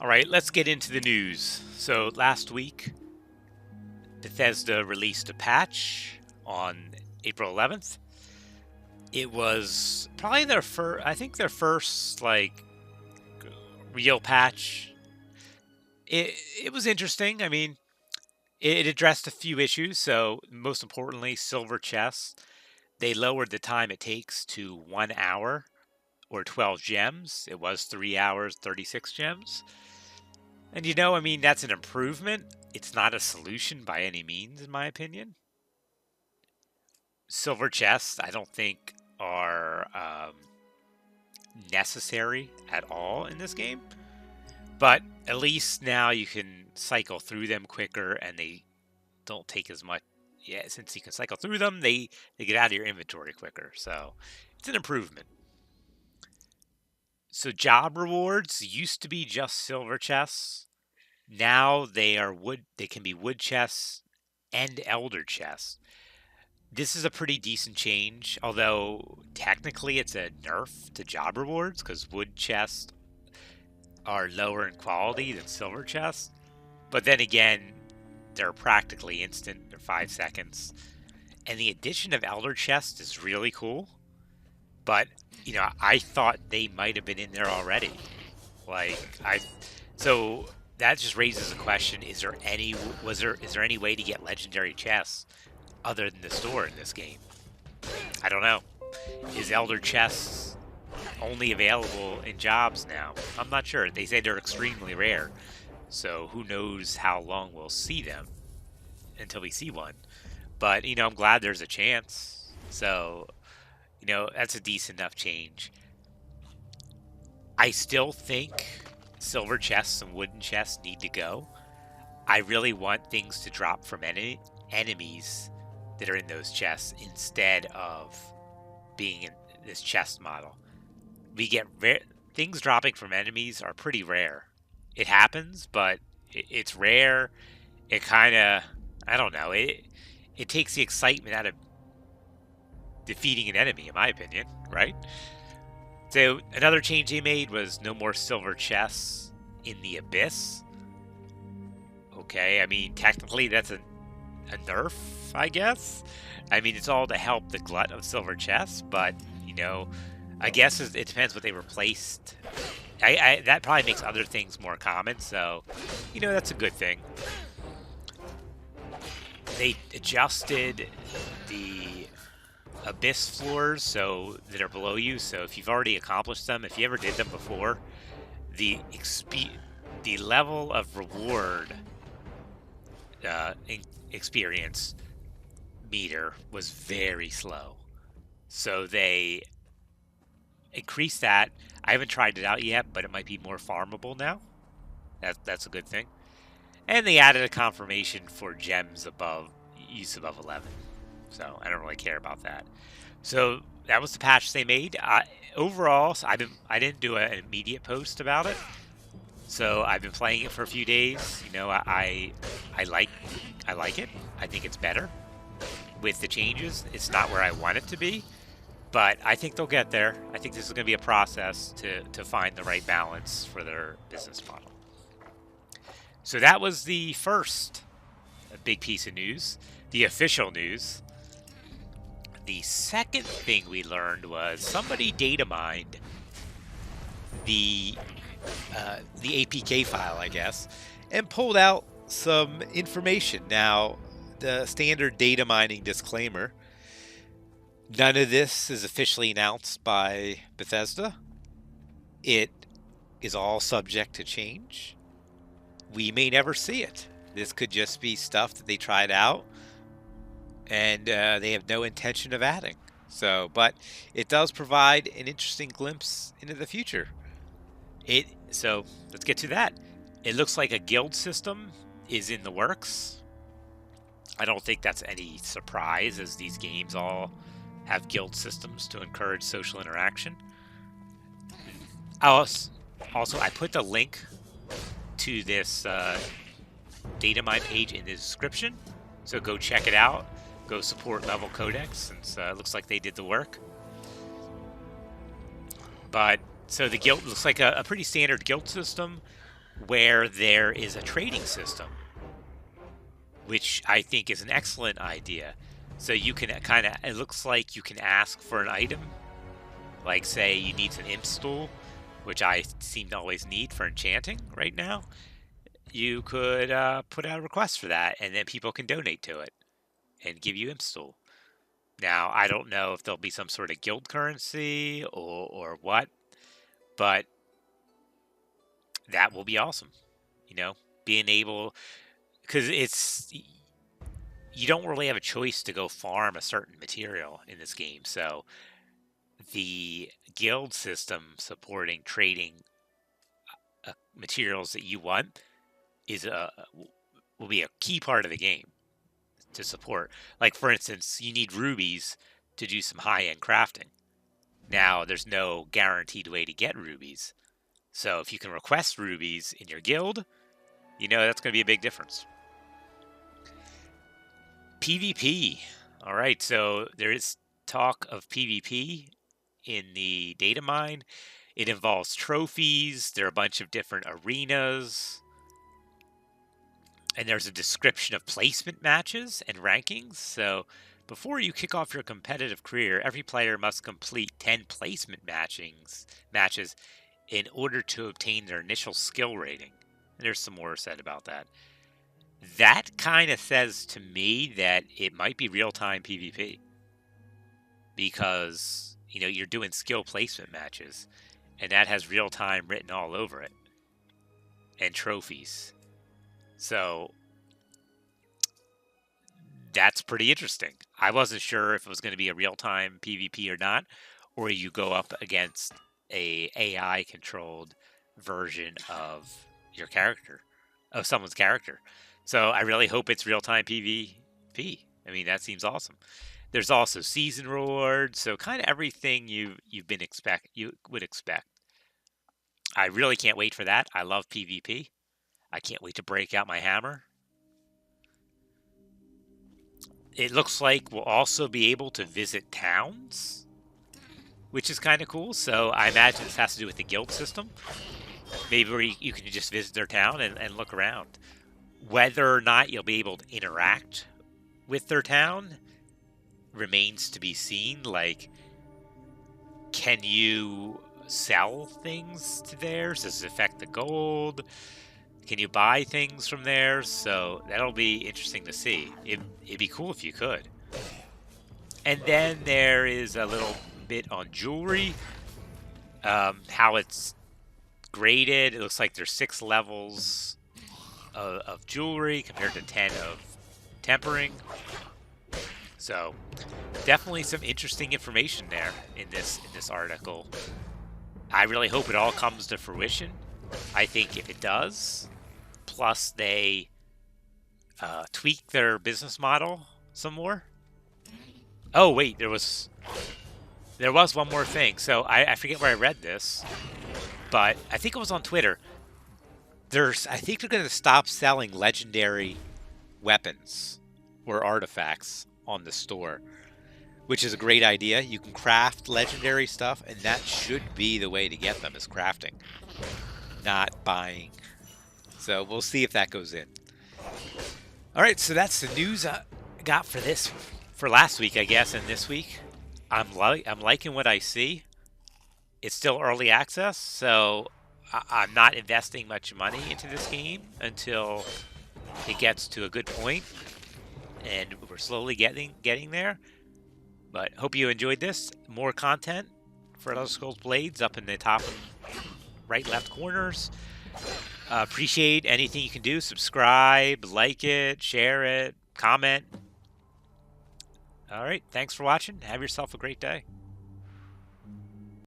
All right, let's get into the news. So last week, Bethesda released a patch on April 11th. It was probably their first, I think their first real patch. It was interesting. I mean, it addressed a few issues. So most importantly, silver chests. They lowered the time it takes to 1 hour or 12 gems. It was 3 hours, 36 gems. And I mean, that's an improvement. It's not a solution by any means, in my opinion. Silver chests, I don't think, are necessary at all in this game. But at least now you can cycle through them quicker and they don't take as much. Yeah, since you can cycle through them, they get out of your inventory quicker. So it's an improvement. So job rewards used to be just silver chests. Now they are wood. They can be wood chests and elder chests. This is a pretty decent change, although technically it's a nerf to job rewards because wood chests are lower in quality than silver chests. But then again, they're practically instant. They're 5 seconds. And the addition of elder chests is really cool. But, I thought they might have been in there already. So that just raises a question: is there any way to get legendary chests other than the store in this game? I don't know. Is elder chests only available in jobs now? I'm not sure. They say they're extremely rare, so who knows how long we'll see them until we see one. But I'm glad there's a chance. So that's a decent enough change. I still think silver chests and wooden chests need to go. I really want things to drop from enemies that are in those chests instead of being in this chest model. We get things dropping from enemies are pretty rare. It happens, but it's rare. It kind of, I don't know, it takes the excitement out of defeating an enemy, in my opinion, right? So another change they made was no more silver chests in the abyss. Okay, I mean, technically that's a nerf, I guess. I mean, it's all to help the glut of silver chests, but I guess it depends what they replaced. That probably makes other things more common, so that's a good thing. They adjusted the abyss floors so that are below you. So if you've already accomplished them, if you ever did them before, the level of reward experience meter was very slow. So they increased that. I haven't tried it out yet, but it might be more farmable now. That's a good thing. And they added a confirmation for gems above 11. So I don't really care about that. So that was the patch they made. Overall, so I didn't do an immediate post about it. So I've been playing it for a few days. I like it. I think it's better with the changes. It's not where I want it to be, but I think they'll get there. I think this is going to be a process to find the right balance for their business model. So that was the first big piece of news, the official news. The second thing we learned was somebody data mined the APK file, I guess, and pulled out some information. Now, the standard data mining disclaimer: none of this is officially announced by Bethesda. It is all subject to change. We may never see it. This could just be stuff that they tried out and they have no intention of adding. But it does provide an interesting glimpse into the future. So let's get to that. It looks like a guild system is in the works. I don't think that's any surprise, as these games all have guild systems to encourage social interaction. Also, I put the link to this data mine page in the description, so go check it out. Go support Level Codex, since it looks like they did the work. But so the guild looks like a pretty standard guild system. where there is a trading system, which I think is an excellent idea. So you can kind of, it looks like you can ask for an item, like say you need an imp stool, which I seem to always need for enchanting right now. You could put out a request for that, and then people can donate to it and give you imp stool. Now, I don't know if there'll be some sort of guild currency or what, but that will be awesome. You know, being able, because you don't really have a choice to go farm a certain material in this game. So the guild system supporting trading materials that you want will be a key part of the game to support. Like, for instance, you need rubies to do some high-end crafting. Now, there's no guaranteed way to get rubies. So if you can request rubies in your guild, you know that's going to be a big difference. PvP. All right, so there is talk of PvP in the data mine. It involves trophies. There are a bunch of different arenas. And there's a description of placement matches and rankings. So before you kick off your competitive career, every player must complete 10 placement matches in order to obtain their initial skill rating. And there's some more said about that. That kind of says to me that it might be real-time PvP. Because, you know, you're doing skill placement matches. And that has real-time written all over it. And trophies. So that's pretty interesting. I wasn't sure if it was going to be a real-time PvP or not, or you go up against a AI controlled version of your character, of someone's character. So I really hope it's real-time PvP. I mean, that seems awesome. There's also season rewards, so kind of everything you would expect. I really can't wait for that. I love PvP. I can't wait to break out my hammer. It looks like we'll also be able to visit towns, which is kind of cool. So I imagine this has to do with the guild system. Maybe where you can just visit their town and look around. Whether or not you'll be able to interact with their town remains to be seen. Like, can you sell things to theirs? Does it affect the gold? Can you buy things from there? So that'll be interesting to see. It'd be cool if you could. And then there is a little bit on jewelry. How it's graded. It looks like there's 6 levels of jewelry compared to 10 of tempering. So definitely some interesting information there in this article. I really hope it all comes to fruition. I think if it does, plus they tweak their business model some more. Oh wait, there was one more thing. So I forget where I read this, but I think it was on Twitter. I think they're going to stop selling legendary weapons or artifacts on the store, which is a great idea. You can craft legendary stuff, and that should be the way to get them, is crafting, not buying. So we'll see if that goes in. All right, so that's the news I got for last week, I guess, and this week. I'm liking what I see. It's still early access, so I'm not investing much money into this game until it gets to a good point, and we're slowly getting there. But hope you enjoyed this. More content for Elder Scrolls Blades up in the top right left corners. Appreciate anything you can do. Subscribe, like it, share it, comment. All right, thanks for watching. Have yourself a great day.